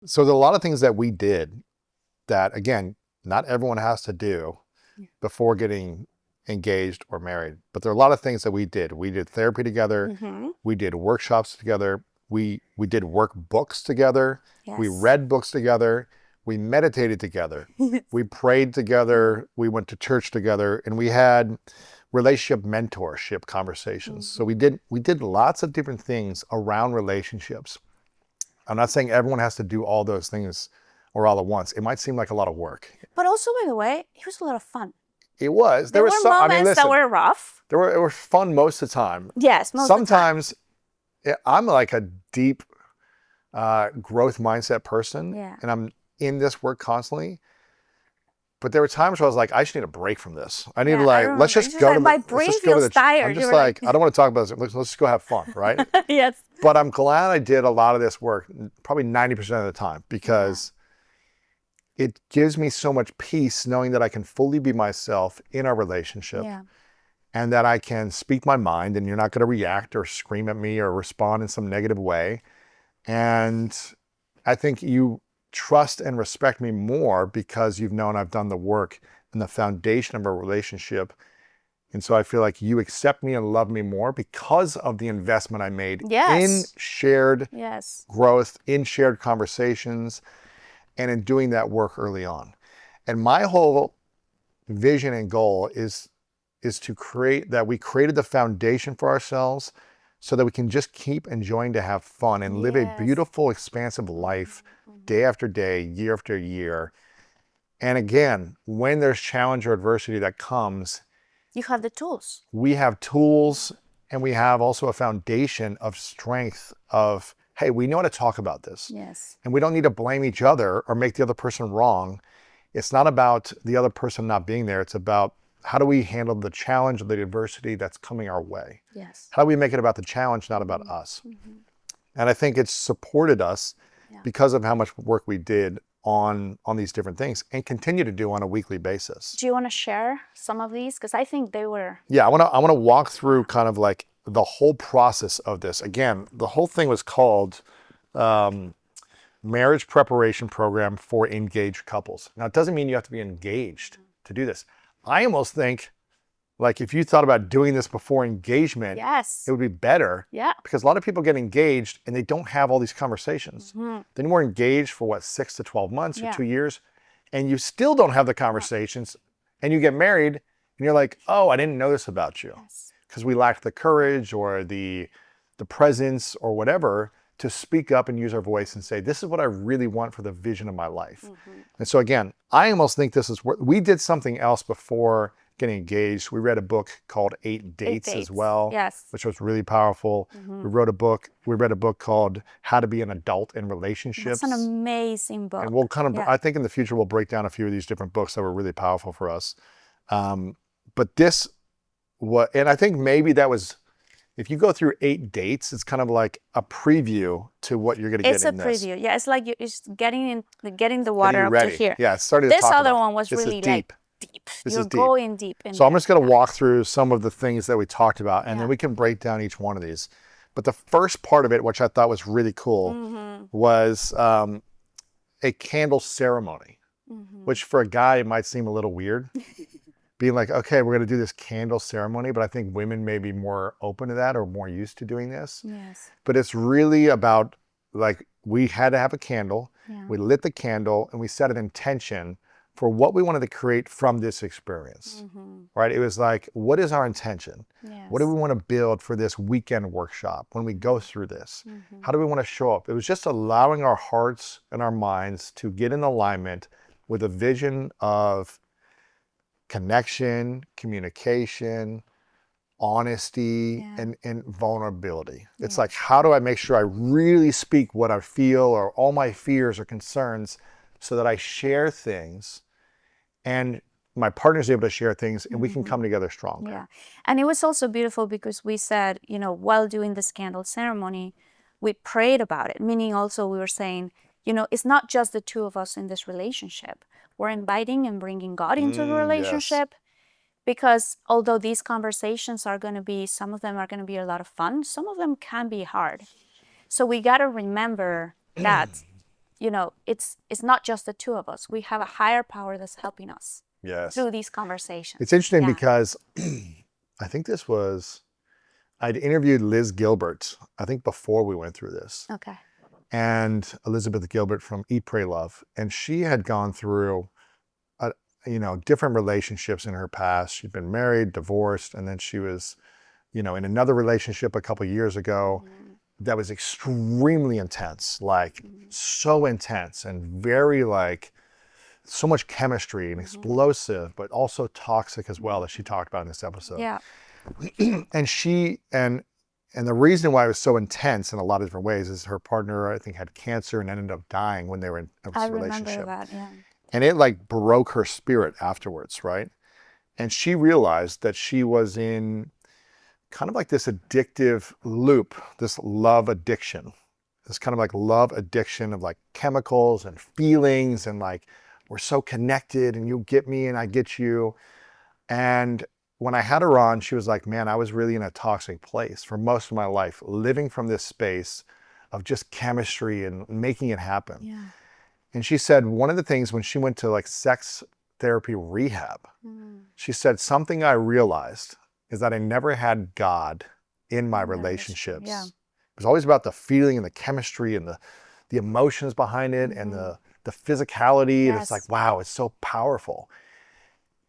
So there are a lot of things that we did that, again, not everyone has to do before getting engaged or married. But there are a lot of things that we did. We did therapy together. Mm-hmm. We did workshops together. We did workbooks together. We Yes. read books together. We meditated together. We prayed together. We went to church together, and we had relationship mentorship conversations. So Mm-hmm. we did lots of different things around relationships. I'm not saying everyone has to do all those things or all at once. It might seem like a lot of work. But also, by the way, it was a lot of fun. It was. There There was were some. I mean, moments that listen. were rough. It was fun most of the time. Yes, most of the time. Sometimes I'm like a deep growth mindset person, Yeah. and I'm in this work constantly. But there were times where I was like, I just need a break from this. I need to Yeah, I like, remember. It's just like my let's brain just go to feels the. I'm tired. You just were like, like, I don't want to talk about this. Let's just go have fun, right? yes. But I'm glad I did a lot of this work, probably 90% of the time, Yeah. because it gives me so much peace knowing that I can fully be myself in our relationship. Yeah. And that I can speak my mind and you're not going to react or scream at me or respond in some negative way. And I think you trust and respect me more because you've known I've done the work and the foundation of our relationship. And so I feel like you accept me and love me more because of the investment I made in Yes. shared Yes. growth, in shared conversations, and in doing that work early on. And my whole vision and goal is to create that we created the foundation for ourselves so that we can just keep enjoying to have fun and live a Yes. beautiful, expansive life day Mm-hmm. after day, year after year. And again, when there's challenge or adversity that comes, You have the tools. we have tools and we have also a foundation of strength of, hey, we know how to talk about this. Yes. And we don't need to blame each other or make the other person wrong. It's not about the other person not being there. It's about how do we handle the challenge or the adversity that's coming our way? Yes. How do we make it about the challenge, not about us? Mm-hmm. And I think it's supported us Yeah. because of how much work we did on these different things and continue to do on a weekly basis. Do you want to share some of these? Because I think they were. Yeah, I want to walk through kind of like the whole process of this. Again, the whole thing was called Marriage Preparation Program for Engaged Couples. Now, it doesn't mean you have to be engaged to do this. I almost think, like, if you thought about doing this before engagement, Yes. it would be better. Yeah. Because a lot of people get engaged and they don't have all these conversations. Mm-hmm. Then you were engaged for what, 6 to 12 months or Yeah. 2 years, and you still don't have the conversations, and you get married, and you're like, oh, I didn't know this about you. Yes. Because we lacked the courage or the presence or whatever to speak up and use our voice and say, this is what I really want for the vision of my life. Mm-hmm. And so again, I almost think this is what we did something else before getting engaged. We read a book called 8 Dates as well, Yes. which was really powerful. Mm-hmm. We read a book called How to Be an Adult in Relationships. That's an amazing book. And we'll kind of, Yeah. I think in the future, we'll break down a few of these different books that were really powerful for us. But this, and I think maybe that was, if you go through 8 dates, it's kind of like a preview to what you're going to get It's in a this. preview. Yeah, it's like it's getting the water Getting up ready. to here. Yeah, it's starting to This talk other about. one was This is really deep. like deep. This You're is deep. going deep in So I'm there. just going to walk through some of the things that we talked about, and Yeah. then we can break down each one of these. But the first part of it, which I thought was really cool, Mm-hmm. was a candle ceremony, Mm-hmm. which for a guy, it might seem a little weird. Being like, okay, we're going to do this candle ceremony, but I think women may be more open to that or more used to doing this. Yes. But it's really about, like, we had to have a candle. Yeah. We lit the candle and we set an intention for what we wanted to create from this experience, Mm-hmm. right? It was like, what is our intention? Yes. What do we want to build for this weekend workshop when we go through this? Mm-hmm. How do we want to show up? It was just allowing our hearts and our minds to get in alignment with a vision of connection, communication, honesty, Yeah. and vulnerability. It's Yeah. like, how do I make sure I really speak what I feel or all my fears or concerns so that I share things and my partner's able to share things and we can come together stronger. Yeah. And it was also beautiful because we said, while doing this candle ceremony, we prayed about it, meaning also we were saying, it's not just the two of us in this relationship. We're inviting and bringing God into the Yes. relationship because although these conversations are going to be, some of them are going to be a lot of fun, some of them can be hard. So we got to remember that it's not just the two of us. We have a higher power that's helping us Yes. through these conversations. It's interesting Yeah. because I think I'd interviewed Liz Gilbert, I think before we went through this. Okay. And Elizabeth Gilbert from Eat, Pray, Love. And she had gone through, different relationships in her past. She'd been married, divorced, and then she was, in another relationship a couple years ago that was extremely intense, like so intense and very like so much chemistry and explosive, but also toxic as well, as she talked about in this episode. Yeah. And the reason why it was so intense in a lot of different ways is her partner, I think, had cancer and ended up dying when they were in a relationship. I remember that, yeah. And it like broke her spirit afterwards, right? And she realized that she was in kind of like this addictive loop, this love addiction, this kind of like love addiction of like chemicals and feelings and like, we're so connected and you get me and I get you. And when I had her on, she was like, man, I was really in a toxic place for most of my life, living from this space of just chemistry and making it happen. Yeah. And she said one of the things when she went to like sex therapy rehab, she said, something I realized is that I never had God in my relationships. Yeah. It was always about the feeling and the chemistry and the emotions behind it and the physicality. Yes. And it's like, wow, it's so powerful.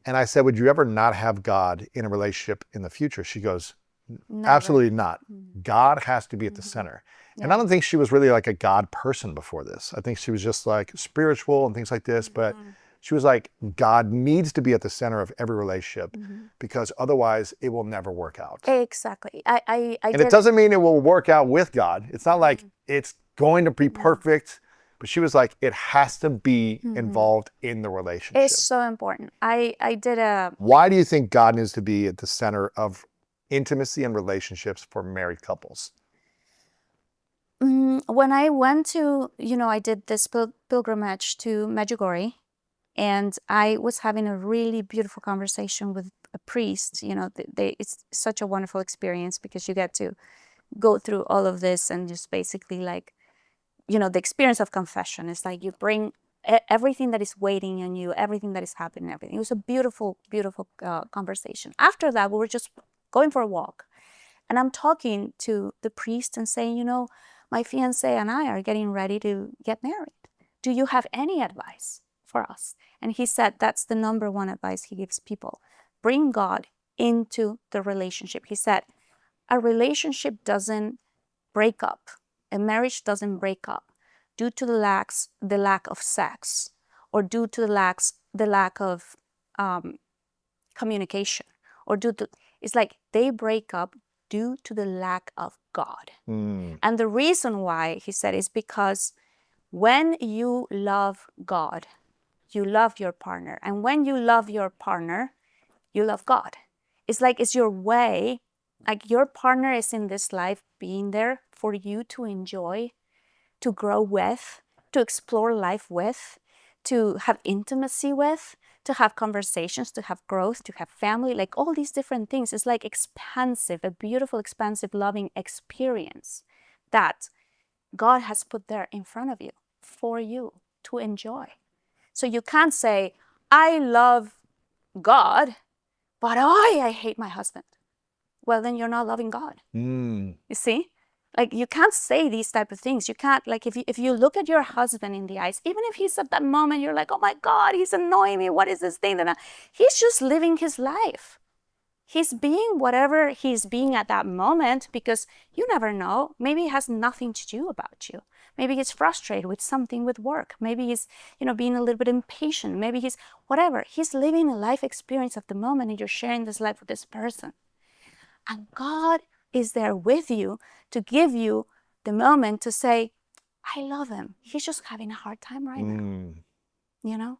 And I said, would you ever not have God in a relationship in the future? She goes, Never. absolutely not. God has to be at the center. Yeah. And I don't think she was really like a God person before this. I think she was just like spiritual and things like this. But she was like, God needs to be at the center of every relationship because otherwise it will never work out. Exactly. And it doesn't mean it will work out with God. It's not like it's going to be perfect. But she was like, it has to be involved in the relationship. It's so important. I did a... Why do you think God needs to be at the center of intimacy and relationships for married couples? When I went to, I did this pilgrimage to Medjugorje, and I was having a really beautiful conversation with a priest. It's such a wonderful experience because you get to go through all of this and just basically like, the experience of confession is like you bring everything that is waiting on you, everything that is happening, everything. It was a beautiful, beautiful conversation. After that, we were just going for a walk. And I'm talking to the priest and saying, my fiance and I are getting ready to get married. Do you have any advice for us? And he said that's the number one advice he gives people. Bring God into the relationship. He said, a relationship doesn't break up. A marriage doesn't break up due to the lack of sex or due to the lack of communication or it's like they break up due to the lack of God. And the reason why, he said, is because when you love God, you love your partner. And when you love your partner, you love God. It's like it's your way, like your partner is in this life being there for you to enjoy, to grow with, to explore life with, to have intimacy with, to have conversations, to have growth, to have family, like all these different things. It's like expansive, a beautiful, expansive, loving experience that God has put there in front of you for you to enjoy. So you can't say, I love God, but I hate my husband. Well, then you're not loving God. You see? Like you can't say these type of things. You can't, like if you look at your husband in the eyes, even if he's at that moment, you're like, oh my God, he's annoying me. What is this thing? He's just living his life. He's being whatever he's being at that moment because you never know. Maybe it has nothing to do about you. Maybe he's frustrated with something with work. Maybe he's, being a little bit impatient. Maybe he's whatever. He's living a life experience at the moment and you're sharing this life with this person. And God is there with you to give you the moment to say, I love him. He's just having a hard time right now.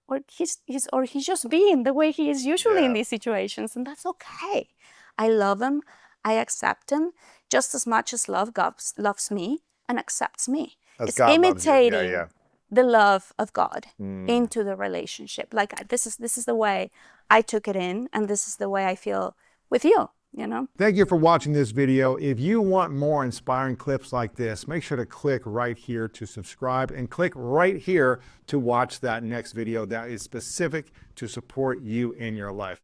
Or he's just being the way he is usually in these situations, and that's okay. I love him. I accept him just as much as God loves me and accepts me. It's God imitating the love of God into the relationship. Like this is the way I took it in, and this is the way I feel with you. you know? Thank you for watching this video. If you want more inspiring clips like this, make sure to click right here to subscribe and click right here to watch that next video that is specific to support you in your life.